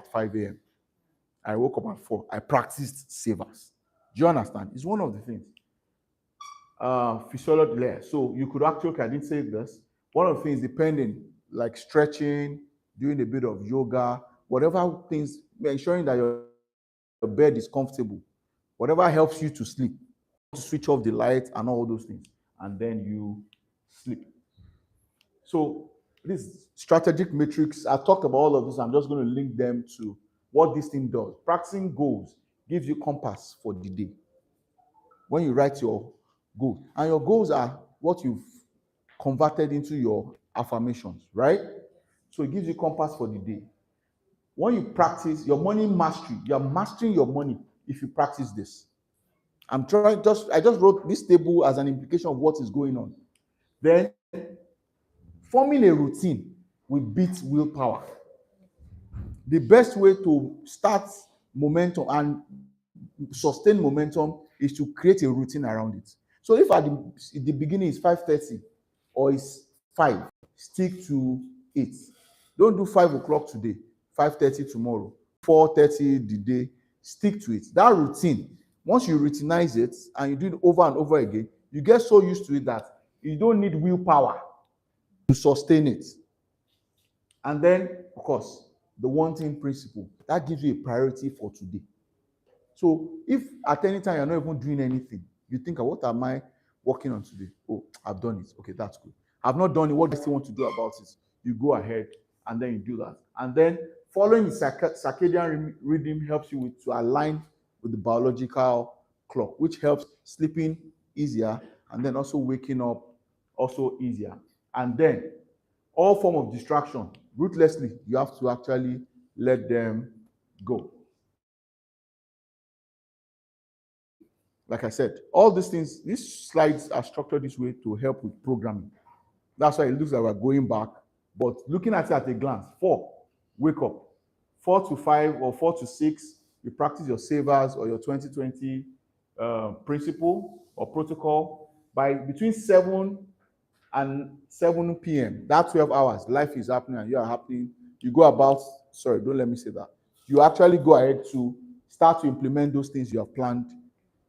at 5 a.m. I woke up at 4. I practiced savers. Do you understand? It's one of the things. Physiology layer. So you could actually, okay, I didn't say this. One of the things, depending, like stretching, doing a bit of yoga, whatever things, ensuring that your bed is comfortable, whatever helps you to sleep, to switch off the light and all those things, and then you sleep. So this strategic matrix, I talked about all of this. I'm just going to link them to what this thing does. Practicing goals gives you compass for the day. When you write your goals, and your goals are what you've converted into your affirmations, right? So it gives you compass for the day. When you practice your money mastery, you are mastering your money if you practice this. I just wrote this table as an implication of what is going on. Then forming a routine will beat willpower. The best way to start momentum and sustain momentum is to create a routine around it. So if at the beginning is 5:30 or it's 5, stick to 8. Don't do 5 o'clock today, 5:30 tomorrow, 4:30 the day. Stick to it. That routine, once you routinize it and you do it over and over again, you get so used to it that you don't need willpower to sustain it. And then, of course, the one thing principle that gives you a priority for today. So if at any time you're not even doing anything, you think, what am I working on today? Oh, I've done it. Okay, that's good. I've not done it. What do I still want to do about it? You go ahead and then you do that. And then following the circadian rhythm helps you to align with the biological clock, which helps sleeping easier and then also waking up also easier. And then all form of distraction, ruthlessly, you have to actually let them go. Like I said, all these things, these slides are structured this way to help with programming. That's why it looks like we're going back. But looking at it at a glance, 4, wake up. 4 to 5 or 4 to 6, you practice your savers or your 2020 principle or protocol. By between 7 and 7 p.m., that 12 hours, life is happening and you are happening. You go about, sorry, don't let me say that. You actually go ahead to start to implement those things you have planned,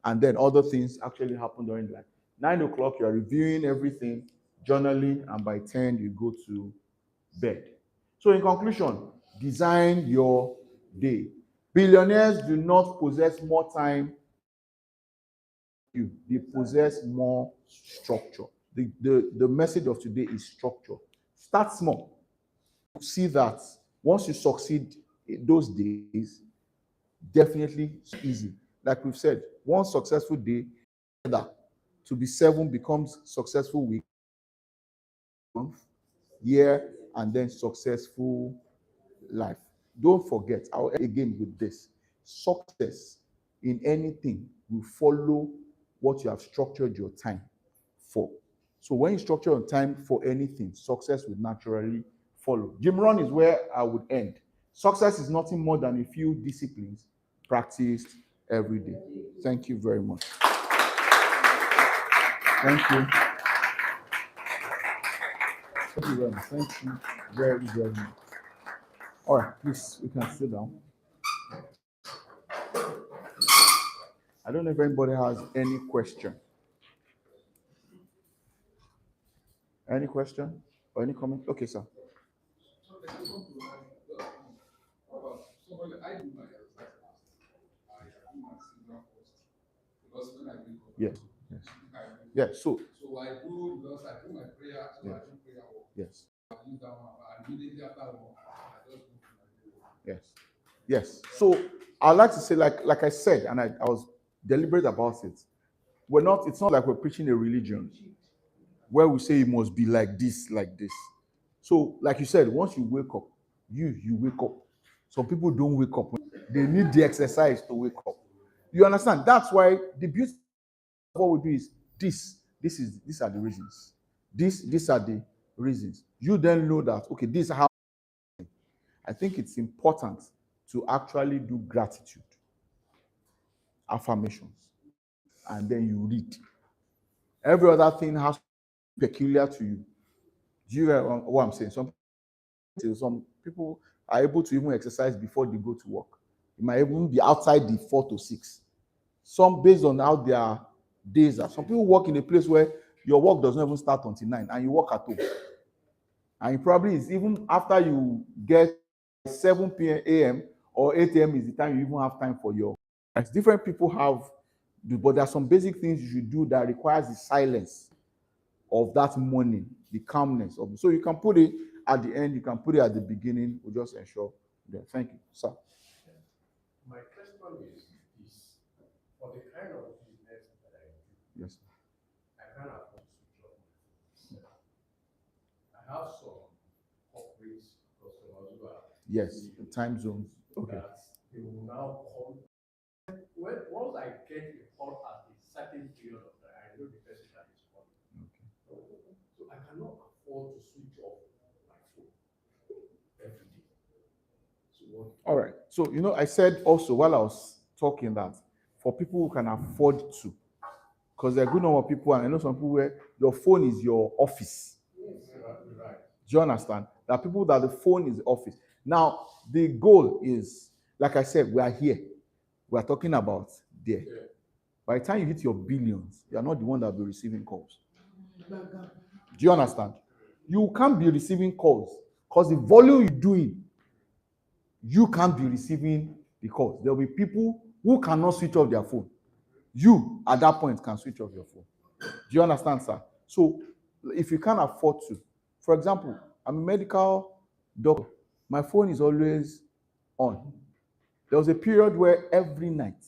and then other things actually happen during the night. 9 o'clock, you are reviewing everything, journaling, and by 10, you go to bed. So in conclusion, design your day. Billionaires do not possess more time. They possess more structure. The message of today is structure. Start small. See that once you succeed in those days, definitely easy. Like we've said, one successful day to be 7 becomes successful week, month, year, and then successful life. Don't forget, I'll end again with this. Success in anything will follow what you have structured your time for. So when you structure your time for anything, success will naturally follow. Jim Rohn is where I would end. Success is nothing more than a few disciplines practiced every day. Thank you very much. Thank you. Thank you very much. Thank you very, very much. All right, please, we can sit down. I don't know if anybody has any question. Any question or any comment? Okay, sir. Yes, yes. Yes, so I do because I do my prayer, so I do prayer work. Yes. Yes. Yes. So I'd like to say, like I said, and I was deliberate about it. It's not like we're preaching a religion where we say it must be like this, like this. So, like you said, once you wake up, you wake up. Some people don't wake up. They need the exercise to wake up. You understand? That's why the beauty of what we do is these are the reasons. These are the reasons. You then know that, okay, this is how. I think it's important to actually do gratitude, affirmations, and then you read. Every other thing has to be peculiar to you. Do you hear what I'm saying? Some people are able to even exercise before they go to work. You might even be outside the 4 to 6. Some based on how their days are. Some people work in a place where your work does not even start until 9 and you work at home. And it probably is even after you get 7 p.m. or 8 a.m. is the time you even have time for your. As different people have, but there are some basic things you should do that requires the silence of that morning, the calmness of it. So you can put it at the end, you can put it at the beginning. We'll just ensure that. Thank you, sir. My question is this: for the kind of business that I do, Yes. I can't afford to switch off. I have some corporate customers who are Yes, the time zones. Okay. that they will now come. Once I get a call at a certain period of time, I know the person that is calling. Okay. So I cannot afford to switch off my phone every day. So what? All right. So, I said also while I was talking that for people who can afford to, because there are a good number of people, and I know some people where your phone is your office. Right. Do you understand? There are people that the phone is the office. Now, the goal is, like I said, we are here. We are talking about there. Yeah. By the time you hit your billions, you are not the one that will be receiving calls. Do you understand? You can't be receiving calls because the volume you're doing, you can't be receiving the calls. There will be people who cannot switch off their phone. You, at that point, can switch off your phone. Do you understand, sir? So, if you can't afford to, for example, I'm a medical doctor. My phone is always on. There was a period where every night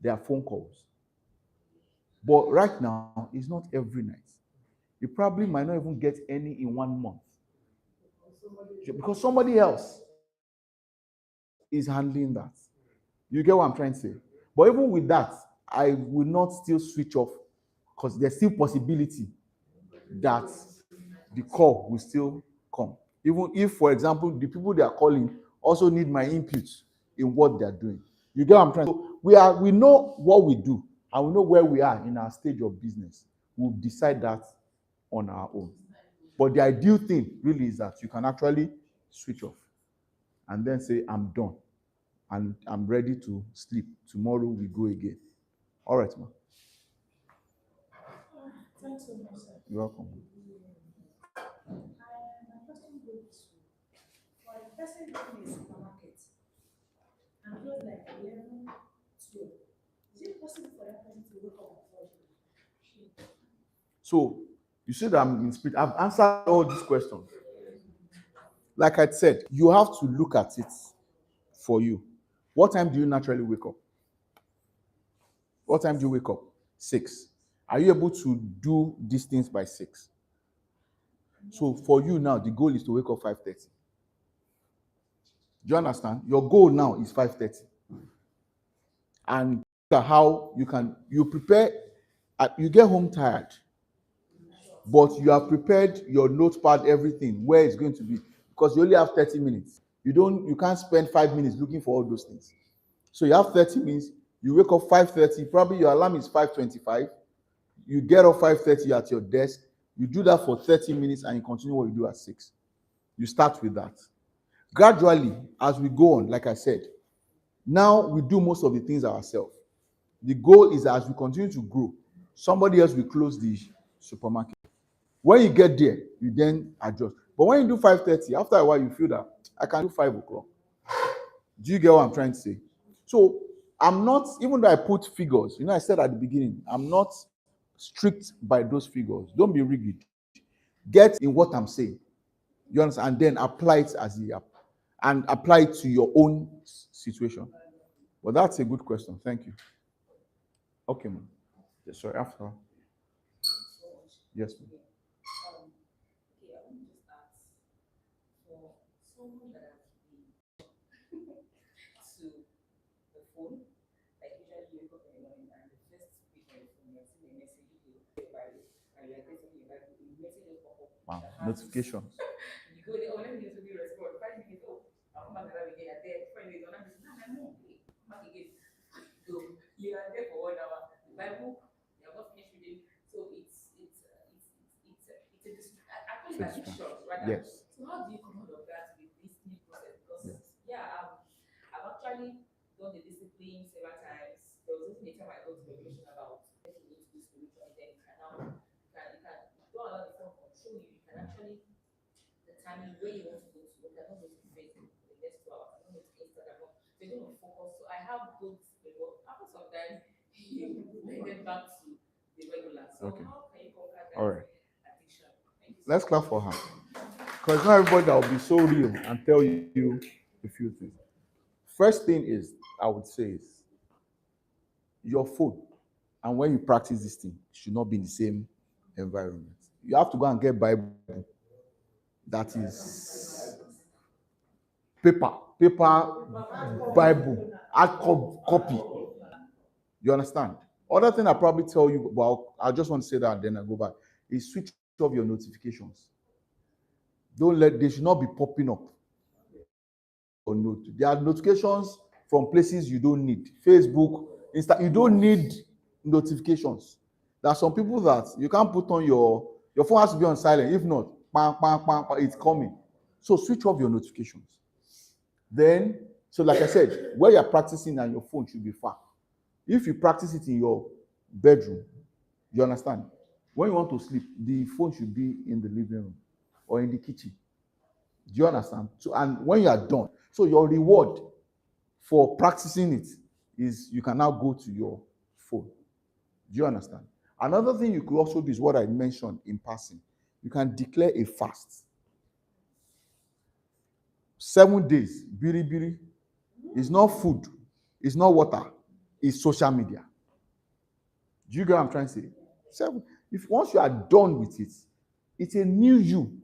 there are phone calls. But right now, it's not every night. You probably might not even get any in 1 month. Because somebody else is handling that. You get what I'm trying to say? But even with that, I will not still switch off because there's still possibility that the call will still come. Even if, for example, the people they are calling also need my input in what they're doing. You get what I'm trying to say? So we know what we do and we know where we are in our stage of business. We'll decide that on our own. But the ideal thing really is that you can actually switch off and then say, I'm done and I'm ready to sleep. Tomorrow we go again. All right, ma. Thanks so much, sir. You're welcome. My question goes to for a person working in a supermarket and close like 11, 12, is it possible for that person to wake up at 4? So you said I'm in spirit. I've answered all these questions. Like I said, you have to look at it for you. What time do you naturally wake up? What time do you wake up? 6. Are you able to do these things by 6? So for you now, the goal is to wake up 5:30. Do you understand? Your goal now is 5:30. And look at how you prepare, you get home tired, but you have prepared your notepad, everything, where it's going to be, because you only have 30 minutes. You can't spend 5 minutes looking for all those things. So you have 30 minutes, you wake up 5:30, probably your alarm is 5:25. You get up 5:30 at your desk, you do that for 30 minutes and you continue what you do at 6. You start with that. Gradually, as we go on, like I said, now we do most of the things ourselves. The goal is that as we continue to grow, somebody else will close the supermarket. When you get there, you then adjust. But when you do 5:30, after a while, you feel that I can do 5 o'clock. Do you get what I'm trying to say? So I'm not, even though I put figures, I said at the beginning, I'm not strict by those figures. Don't be rigid. Get in what I'm saying. You understand? And then apply it and apply it to your own situation. Well, that's a good question. Thank you. Okay, ma'am. Yes, sorry, after. Yes, ma'am. Okay, I want to just ask for someone that has been to the phone, like usually you wake up in the morning and the first pick on your phone, you're seeing a message, and you're getting your Bible, the message just pop up. Wow. Notifications. You go there, oh, let me just quickly respond. 5 minutes, oh, I'll come back to that again. And then 5 minutes, another message, now my mom, hey, come back again. So you are there for 1 hour. The Bible, you have not finished reading. So I call it It's addiction, rather. Yes. So how do you come out of that with this new process? Because actually done the discipline several times. There was even a time I got to revelation about when you need to do spiritual, then you can now don't allow the phone control you. You can actually determine where you want to go to. Okay, I'm not going to Facebook for the next 2 hours. I'm not going to Instagram. So you're going to focus. So I have both the work. After some time, you get back to the regular. So Okay. how can you conquer that All right. addiction? Thank you so Let's much. clap for her. Because not everybody that will be so real and tell you a few things. First thing is, I would say, is your phone. And when you practice this thing, it should not be in the same environment. You have to go and get Bible that is paper Bible, hard copy. You understand? Other thing I probably tell you, but I just want to say that and then I go back, is switch off your notifications. They should not be popping up. Or note. There are notifications from places you don't need. Facebook, Insta, you don't need notifications. There are some people that you can't put on your phone has to be on silent. If not, bang, bang, bang, bang, it's coming. So switch off your notifications. Then, so like I said, where you're practicing and your phone should be far. If you practice it in your bedroom, you understand? When you want to sleep, the phone should be in the living room or in the kitchen. Do you understand? So, and when you are done, so your reward for practicing it is you can now go to your phone. Do you understand? Another thing you could also do is what I mentioned in passing. You can declare a fast. 7 days, biri biri. It's not food, it's not water, it's social media. Do you get what I'm trying to say? 7. If once you are done with it, it's a new you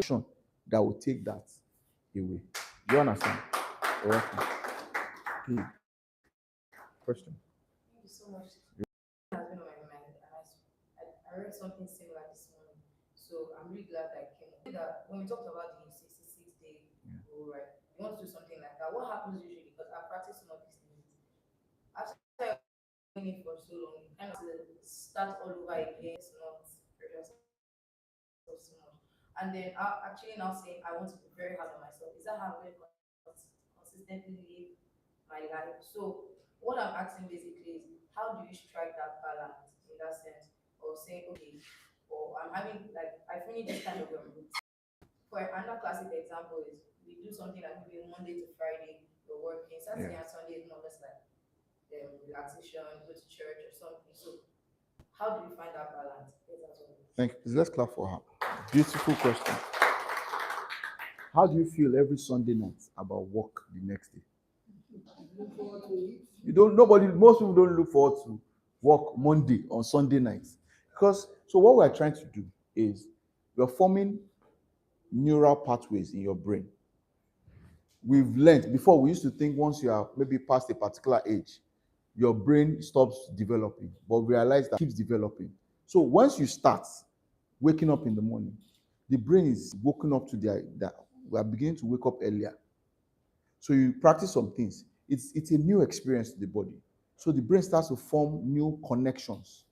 that will take that away. Do you understand? Okay. Question. Thank you so much. Has been on my mind, and I read something similar this morning. So I'm really glad that I came up. That when we talked about the 66-day rule, right? You want to do something like that. What happens usually, because I practice some of these things, after doing it for so long, you kind of start all over again. It's not pressure so much. And then I actually now saying I want to be very hard on myself. Is that how I'm going to consistently live my life? So what I'm asking basically is how do you strike that balance in that sense? Or saying, okay, or I'm having like I finish this kind of for another classic example is we do something like maybe Monday to Friday, you're working, Saturday and Sunday is more or less like relaxation, go to church or something. So how do you find that balance? Thank you. Let's clap for her. Beautiful question. How do you feel every Sunday night about work the next day? Most people don't look forward to work Monday on Sunday nights. Because, so what we're trying to do is we're forming neural pathways in your brain. We've learned before, we used to think once you are maybe past a particular age, your brain stops developing, but we realize that it keeps developing. So once you start waking up in the morning, the brain is woken up to that we are beginning to wake up earlier. So you practice some things. It's a new experience to the body. So the brain starts to form new connections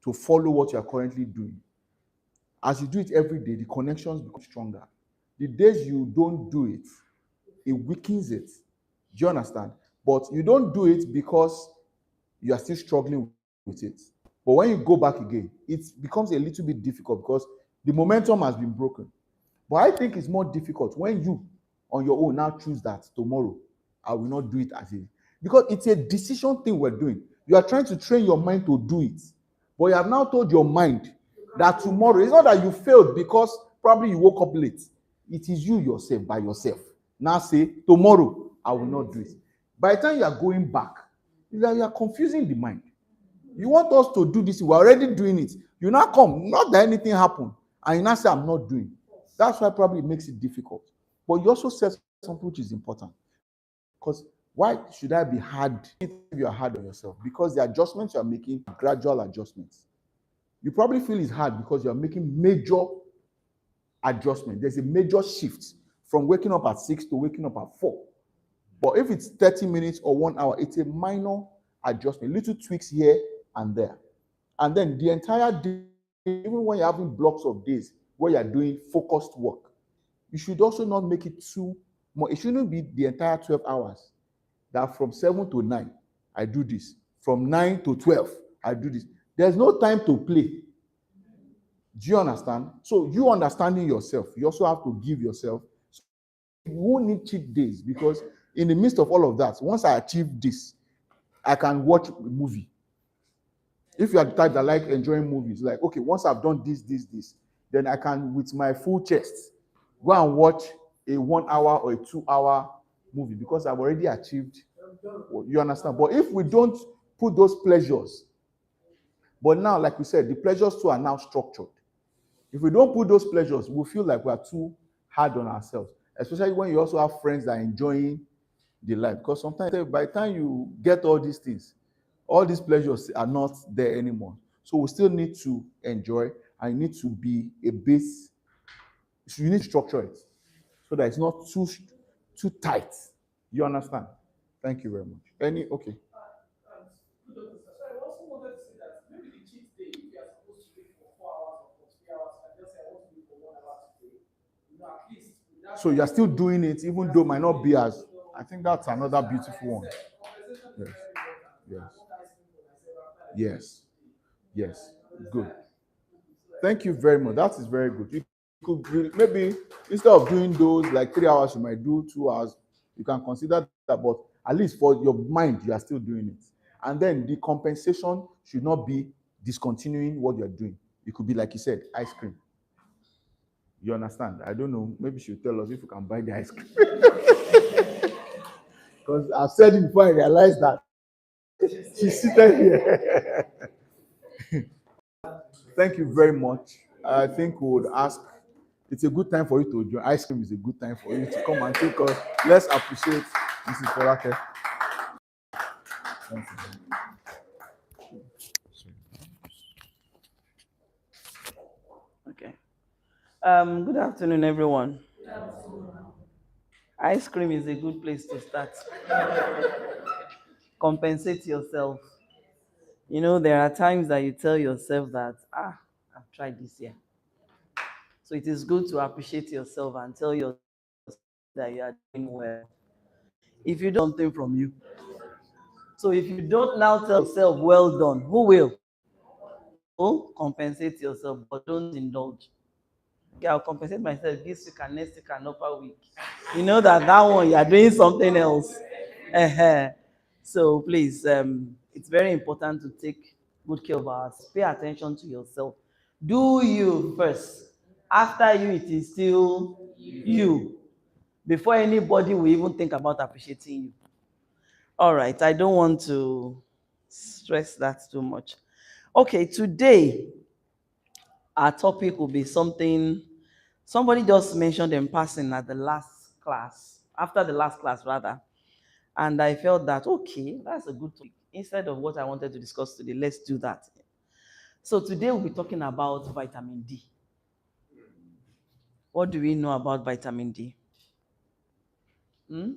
to follow what you are currently doing. As you do it every day, the connections become stronger. The days you don't do it, it weakens it. Do you understand? But you don't do it because you are still struggling with it. But when you go back again, it becomes a little bit difficult because the momentum has been broken. But I think it's more difficult when you, on your own, now choose that tomorrow, I will not do it as if. Because it's a decision thing we're doing. You are trying to train your mind to do it. But you have now told your mind that tomorrow, it's not that you failed because probably you woke up late. It is you yourself, by yourself. Now say, tomorrow, I will not do it. By the time you are going back, you are confusing the mind. You want us to do this, we're already doing it. You now come, not that anything happened, and you now say, I'm not doing. That's why probably it makes it difficult. But you also said something which is important. Because why should I be hard if you are hard on yourself? Because the adjustments you are making are gradual adjustments. You probably feel it's hard because you are making major adjustment. There's a major shift from waking up at 6 to waking up at 4. But if it's 30 minutes or 1 hour, it's a minor adjustment, little tweaks here and there. And then the entire day, even when you're having blocks of days where you're doing focused work, you should also not make it too much. It shouldn't be the entire 12 hours. that from 7 to 9, I do this. From 9 to 12, I do this. There's no time to play. Do you understand? So you understanding yourself, you also have to give yourself. You won't need cheat days because in the midst of all of that, once I achieve this, I can watch a movie. If you are the type that like enjoying movies, like, okay, once I've done this, then I can, with my full chest, go and watch a 1 hour or a 2 hour movie because I've already achieved. You understand? But if we don't put those pleasures, but now, like we said, the pleasures too are now structured. If we don't put those pleasures, we feel like we are too hard on ourselves, especially when you also have friends that are enjoying the life. Because sometimes by the time you get all these pleasures are not there anymore. So we still need to enjoy, and you need to be a base. So you need to structure it so that it's not too tight. You understand? Thank you very much. Any okay. Good doctor, sir. So I also wanted to say that maybe the cheat day, if you are supposed to wait for 4 hours or for 3 hours, you can just say I want to wait for 1 hour today. At least without So you're still doing it, even though it might not be as. I think that's another beautiful one. compensation is Yes. very important. Yes. I want ice cream for myself after I Yes. today. Yes. Good. So Thank you very much. That is very good. You could maybe instead of doing those like 3 hours, you might do 2 hours. You can consider that, but at least for your mind, you are still doing it. And then the compensation should not be discontinuing what you're doing. It could be like you said, ice cream. You understand? I don't know. Maybe she'll tell us if we can buy the ice cream. Because I've said it before I realized that she's seated here. Thank you very much. I think we would ask. It's a good time for you to join. Ice cream is a good time for you to come and take us. Let's appreciate Mrs. Folake. Thank you. Okay. Good afternoon, everyone. Ice cream is a good place to start. Compensate yourself. There are times that you tell yourself that, I've tried this year. So it is good to appreciate yourself and tell yourself that you are doing well. If you do something from you. So if you don't now tell yourself, well done, who will? So compensate yourself, but don't indulge. Okay, I'll compensate myself this week and next week and upper week. You know that one you are doing something else. So please, it's very important to take good care of ourselves. Pay attention to yourself. Do you first. After you, it is still you. Before anybody will even think about appreciating you. All right, I don't want to stress that too much. Okay, today our topic will be something somebody just mentioned in passing at the last class, after the last class rather. And I felt that, okay, that's a good topic. Instead of what I wanted to discuss today, let's do that. So today we'll be talking about vitamin D. What do we know about vitamin D? Hmm?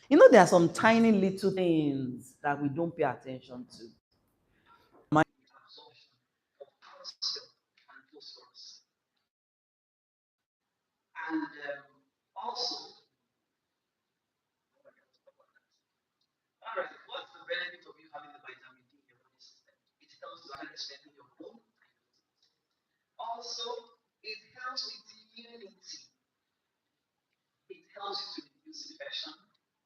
There are some tiny little things that we don't pay attention to. And also, all right, what's the benefit of you having the vitamin D in your body system? It helps to actually strengthen your bone. Also, it helps with immunity. It helps you to reduce infection.